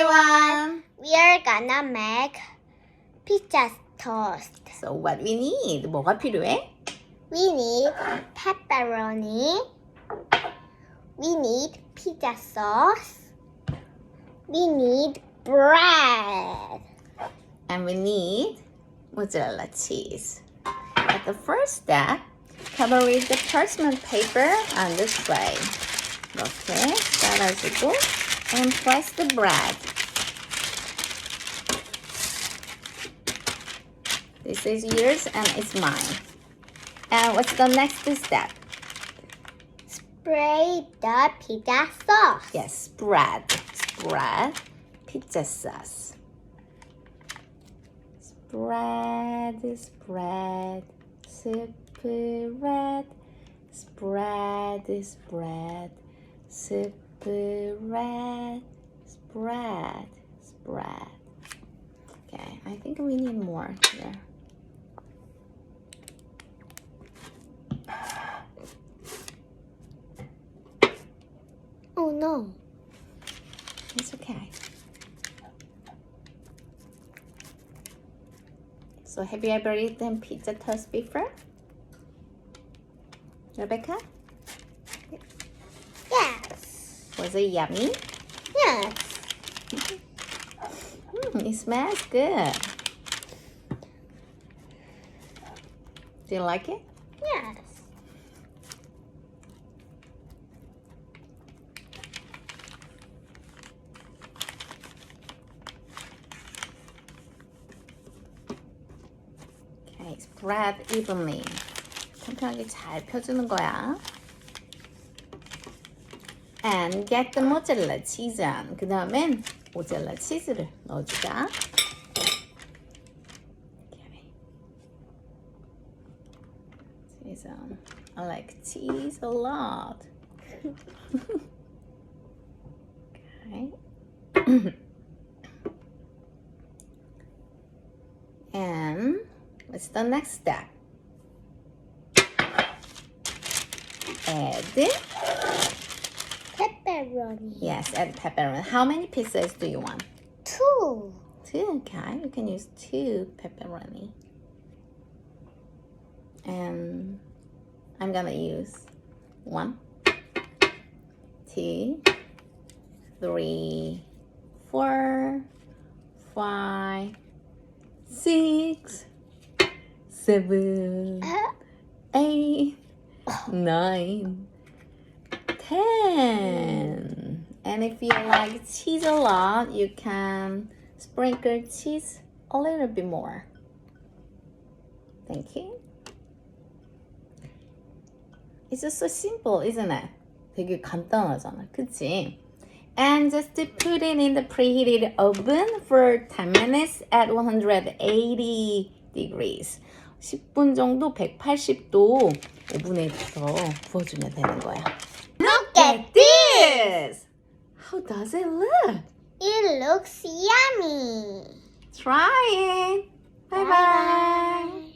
everyone! We are gonna make pizza toast. So what we need? 뭐가 필요해? We need pepperoni. We need pizza sauce. We need bread. And we need mozzarella cheese. At the first step, cover with the parchment paper on the tray. 이렇게 깔아주고 and press the bread. This is yours and it's mine. And what's the next step? Spray the pizza sauce. Yes, spread pizza sauce. Spread, spread, spread, spread, spread. Okay, I think we need more here. Oh no. It's okay. So have you ever eaten pizza toast before? Rebecca? Yes. Was it yummy? Yes. It smells good. Do you like it? Yes. Okay, spread evenly. 평평하게 잘 펴주는 거야. And get the mozzarella cheese on. 그 다음엔 모zzarella 치즈를 넣어주자. Okay. Cheese on. I like cheese a lot. Okay. And what's the next step? Add, Pepperoni. yes, add pepperoni. How many pieces do you want? 2. 2, okay. You can use 2 pepperoni. And I'm gonna use 1, 2, 3, 4, 5, 6, 7, 8, 9, 10. And if you like cheese a lot, you can sprinkle cheese a little bit more. Thank you. It's just so simple, isn't it? 되게 간단하잖아, 그치? And just to put it in the preheated oven for 10 minutes at 180 degrees. 10분 정도 180도 오븐에서 구워주면 되는 거야. Look at this. How does it look? It looks yummy. Try it. Bye bye.